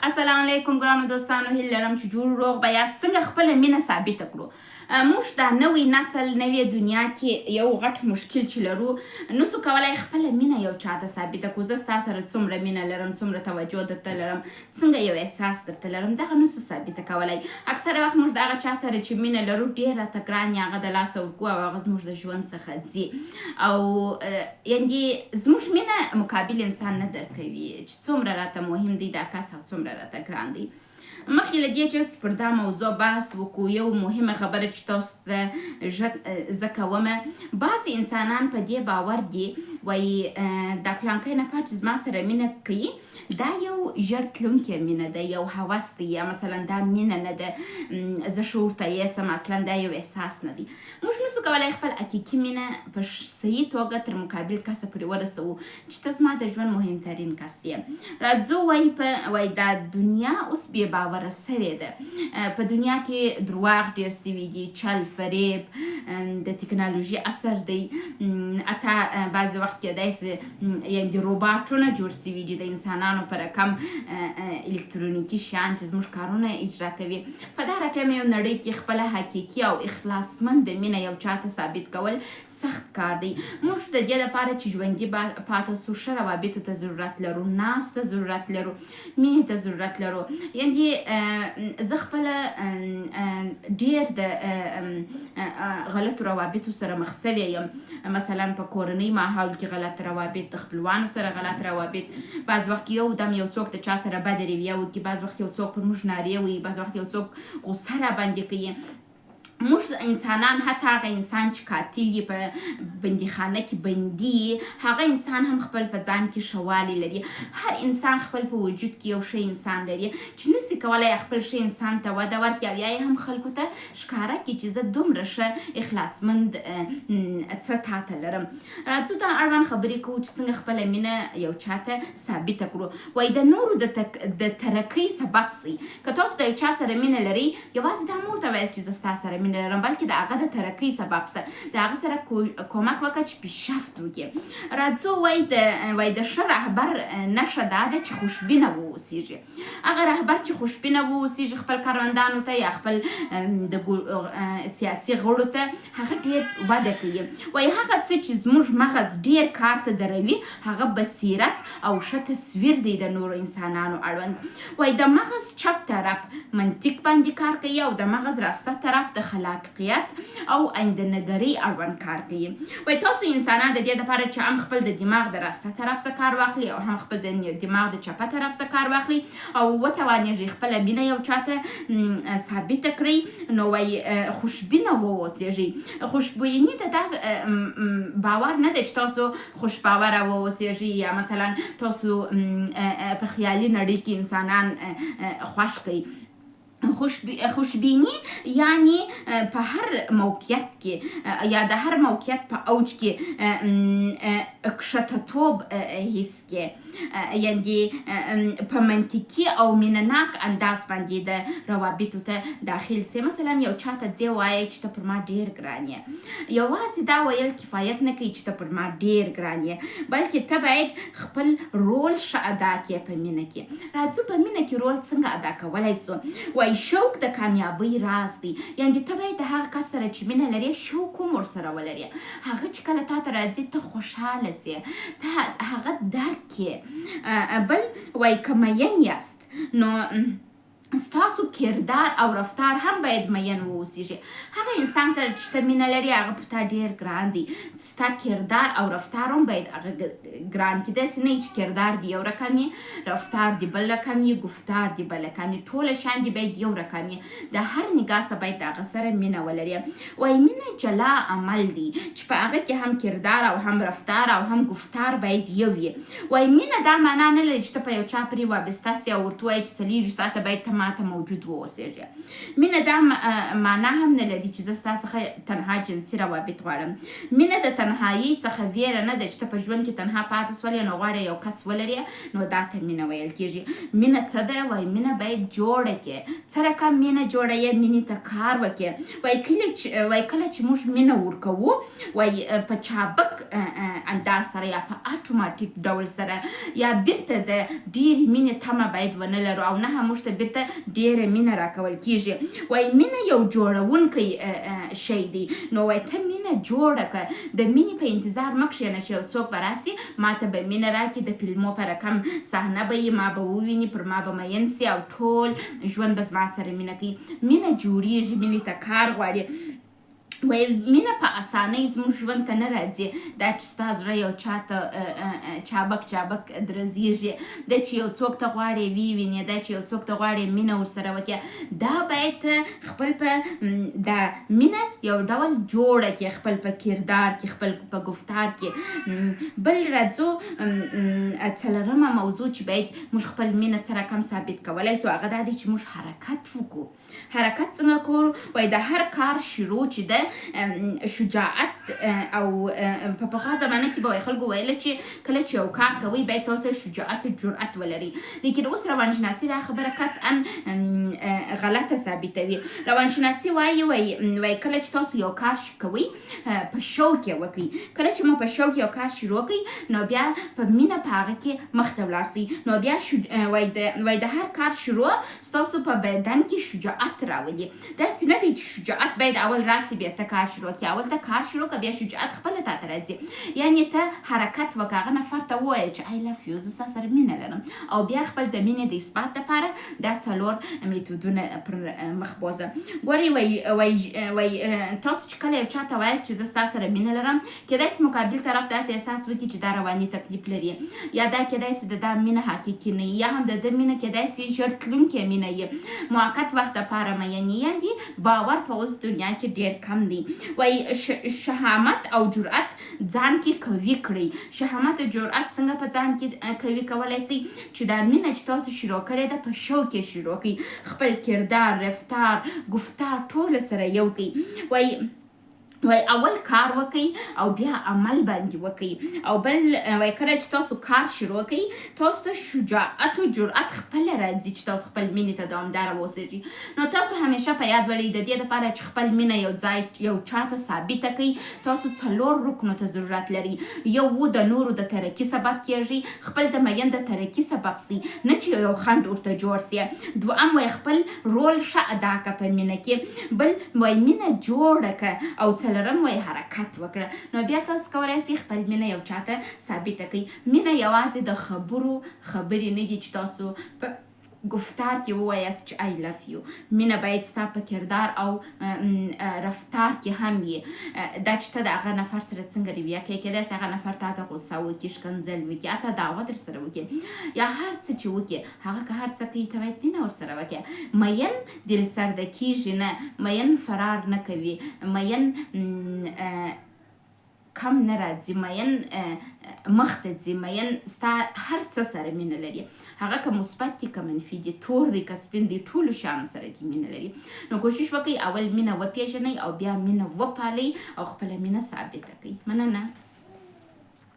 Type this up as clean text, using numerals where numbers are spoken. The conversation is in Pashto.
السلام علیکم ګرانو دوستانو، هیله لرم چې جوړ روغ به یاست. څنګه خپله مینه ثابته کړو. موږ دا نوی نسل نوې دنیا کې یو غټ مشکل چې لرو، نسو کولی خپله مینه یو چاته ثابته کړو. زه ستا سره څومره مینه لرم، څومره توجه درته لرم، څنګه یو احساس درته لرم، دغه نسو ثابته کولی. اکثره وخت موږ د هغه چا سره چې مینه لرو ډېر راته ګران یې هغه د لاسه ورکوو او هغه زموږ د ژوند څخه ځي، او یعنې زموږ مینه مقابل انسان نه درکوي چې څومره راته مهم دی دا کس او څومره راته ګران دی. مخکې له دې چې پر دا موضوع بحث وکړو، یو مهمه خبره چې تاسو ته زه کومه، بعضې انسانان په دې باور دي وایي دا پلانکی نفر چې زما سره مینه کوي دا یو ژر تلونکی مینه ده، یو هوس دی، یا مثلا دا مینه نه ده، زه شعور ته یسم، اصلا دا یو احساس نه دی. موږ نسو کولی خپل حقیقي مینه په صحیح توګه تر مقابل کسه پورې ورسوو چې ته زما د ژوند مهمترین کس یې. راځو وایي دا دنیا اوس بې باوره سوې ده، په دنیا کې درواغ ډېر سوي دي، چل فریب د تکنالوژي اثر دی، حتی بعضې وخت کیدای سي یعنې روباټونه جوړ سوي دي د انسانانو په رقم الکترونیکي شیان چې زموږ کارونه اجرا کوي. په دا رقم یو نړۍ کې خپله حقیقي او اخلاصمند مینه یو چاته ثابت کول سخت کار دی. موږ د دې لپاره چې ژوندي پاته سو ښه روابطو ته ضرورت لرو، ناس ته ضرورت لرو، مینې ته ضرورت لرو. یعنې زه خپله ډېر د غلطو روابطو سره مخ سوې یم، مثلا په کورنۍ ماحول کې غلط روابط، د خپلوانو سره غلط روابط، بعض وخت یو دم یو څوک د چا سره بد رویه وکړي، بعض وخت یو څوک پر موږ نارې وایي، بعض وخت یو څوک غصه را باندې کوي. موږ انسانان، حتی هغه انسان چې قاتل یې په بندیخانه کې بندي، هغه انسان هم خپل په ځان کې ښه والی لري. هر انسان خپل په وجود کې یو ښه انسان لري چې نسي کولی خپل ښه انسان ته وده ورکړي او یا یې هم خلکو ته ښکاره کړي چې زه دومره ښه اخلاصمند څه تا ته لرم. راځو دا اړوند خبرې کوو چې څنګه خپله مینه یو چاته ثابته کړو. وایي د نورو د ترقۍ سبب سئ. که تاسو د یو چا سره مینه لرئ، یوازې دا مور ته وایاست چې زه ستا سره مینه لرم، بلکې د هغه د ترقۍ سبب سه، د هغه سره کومک وکړه چې پیشرفت وکړي. راځو وایي د ښه رهبر نښه دا ده چې خوشبینه واوسیږي. هغه رهبر چې خوشبینه واوسیږي خپل کروندانو ته یا خپل د سیاسي غړو ته، هغه ډېر وده کوي. وایي هغه څه چې زموږ مغز ډېر کار ته دروي هغه بصیرت او ښه تصویر دی د نورو انسانانو اړوند. وایي د مغز چپ طرف منطق باندې کار کوي او د مغز راسته طرف د خلاقیت او آینده‌نګرۍ اړوند کار کوي. وایي تاسو انسانان د دې لپاره چې هم خپل د دماغ د راسته طرف څخه کار واخلي او هم خپل د دماغ د چپه طرف څخه کار واخلي او وتوانیږي خپله مینه یو چاته ثابته کړئ، نو وایي خوشبینه واوسیږئ. خوشبیني ته دا باور نه دی چې تاسو خوشباوره واوسیږئ یا مثلا تاسو په خیالي نړۍ کې انسانان خوښ کړئ. خوشبینی یعنی په هر موقعیت کې یا د هر موقعیت په اوج کې کښته‌توب حس کې، یعنې په منطقي او مینه‌ناک انداز باندې د روابطو ته داخل سي. مثلا یو چاته ځې وایي چې ته پر ما ډېر ګران یې، یوازې دا ویل کفایت نه کوي چې ته پر ما ډېر ګران یې، بلکې ته باید خپل رول ښه ادا کړې په مینه کې. راځو په مینه کې رول څنګه ادا کولی سو. وایي شوق د کامیابۍ راز دی. یعنې ته باید د هغه کس سره چې مینه لرې شوق هم ورسره ولرې. هغه چې کله تا ته راځي ته خوشحاله سې، ته هغه درک کړې. بل وایي که مین یاست نو ستاسو کردار او رفتار هم باید مین واوسیږي. هغه انسان سره چې ته مینه لري هغه پر تا ډېر ګران دی، ستا کردار او رفتار هم باید هغه ګران کړي. داسې نه چې کردار دی یو رقم وي، رفتار دی بل رقم وي، گفتار دی بل رقم وي، ټوله شیان دی باید یو رقم وي. د هر نګاه سره باید هغه سره مینه ولري. وایي مینه جلا عمل دی چې په هغه کې هم کردار او هم رفتار او هم گفتار باید یو وي. وایي مینه دا معنا نه لري چې ته په یو چا پرې وابسته سې او ورته وایي چې 24 ساعته باید ته ماته موجود واوسېږي. مینه دا معنا هم نه لري چې زه ستا څخه تنها جنسي روابط غواړم. مینه د تنهایي څخه ویره نه ده چې ته په ژوند کې تنها پاتې سولې نو غواړې یو کس ولرې نو دا ته مینه ویل کېږي. مینه څه ده؟ وایي مینه باید جوړه کې څه رقم مینه جوړه یې مینې ته کار وکړې. وایي کله چې موږ مینه ورکوو وایي په چابک انداز سره یا په اټوماتیک ډول سره یا بیرته د ډېرې مینې تمه باید ونه لرو او نه موږ ته بیرته ډېره مینه راکول کېږي. وایي مینه یو جوړونکی شی دی. نو وایي ته مینه جوړه کړه. د مینې په انتظار مه کښېنه چې یو څوک به راسي ما ته به مینه راکړي د فلمو په رقم صحنه به یي ما به وویني پر ما به مین سي او ټول ژوند به زما سره مینه کوي. مینه جوړیږي. مینې ته کار غواړي. وایي مینه په اسانۍ زموږ ژوند ته نه راځي. دا چې ستا زړه یو چا ته چابک درزیږي دا چې یو څوک ته غواړې ووینې دا چې یو څوک ته غواړې مینه ورسره وکړې دا باید خپل په دا مینه یو ډول جوړه کړې خپل په کردار کې خپل په گفتار کې. بل راځو څلورمه موضوع چې باید موږ خپل مینه څه رقم ثابت کولی سو هغه دا دی چې موږ حرکت وکړو. حرکت څنګه کوو؟ وایي د هر کار شروع چې ده شجاعت او په پخوا زمانه کې به وایي خلکو ویله چې کله چې یو کار کوئ باید تاسو شجاعت او جرأت ولري. لیکن اوس روانشناسي دا خبره قطعا غلطه ثابتوي. روانشناسي وایي کله چې تاسو یو کار کوئ په شوق یې وکړئ. کله چې مو په شوق یو کار شروع کړئ نو بیا په مینه په هغه کې مخته ولاړ سئ. نو بیا وایي د هر کار شروع ستاسو په بدن کې شجاعت راولي. داسې نه دی چې شجاعت باید اول راسي بیا ته کار شروع کړې. اول ته کار شروع کړه بیا شجاعت خپله تا ته راځي. یعنې ته حرکت وکړه هغه نفر ته ووایه چې I love you زه ستا سره مینه لرم او بیا خپل د مینې د اثبات دپاره دا څلور میتودونه پر مخ بوځه. ګورئ وایي تاسو چې کله یو چا ته وایاست چې زه ستا سره مینه لرم کیدای سي مقابل طرف داسې احساس وکړي چې دا رواني تکلیف لري یا دا کیدای سي د دا مینه حقیقي نه یا هم د ده مینه کیدای سي ژر تلونکې مینه یي موقت وخت دپاره میین دي. باور په اوس دنیا کې ډېر کم دی. وایي شهامت او جرأت ځان کې قوي کړئ. شهامت او جرأت څنګه په ځان کې قوي کولی سئ چې دا مینه چې تاسو شروع کړې ده په شوق کې شروع کړئ. خپل کردار رفتار گفتار ټول سره یو کړئ. وایي اول کار وکئ او بیا عمل باندې وکئ او بل وایي کله چې تاسو کار شروع کړئ تاسو ته شجاعت او جرأت خپله راځي چې تاسو خپل مینې ته دوامداره واوسېږئ. نو تاسو همیشه په یاد ولئ د دې دپاره چې خپل مینه یو ځای یو چا ته ثابته کړئ تاسو څلور رکنو ته ضرورت لري. یو د نورو د ترقي سبب کیږي. خپل د مین د ترقي سبب سي نه چې یو خنډ ورته جوړ سي. دوهم وایي خپل رول ښه ادا کړه په مینه کې. بل وایي مینه جوړه کړه او څلورم وایي حرکت وکړه. نو بیا تاسو کولی سئ خپل مینه یو چا ته ثابته کړئ. مینه یوازې د خبرو خبرې نه دي چې تاسو په گفتار کې ووایاست چې I love you. مینه باید ستا په کردار او رفتار کې هم وي. دا چې ته د هغه نفر سره څنګه رویه کوې کیدای سي هغه نفر تا ته غوسه وکړي ښکنځل وکړي حتی دعوه در سره وکړي یا هر څه چې وکړي هغه که هر څه کوي ته باید مینه ورسره وکړې. مین دلسرده کېږي نه. مین فرار نه کوي. مین کم نه راځي. مین مخته ځي. مین ستا هر څه سره مینه لري. هغه که مثبت دي که منفي دي تور دي که سپین دي ټولو شیانو سره دي مینه لري. نو کوشش وکړئ اول مینه وپېژنئ او بیا مینه وپالئ او خپله مینه ثابته کړئ. مننه.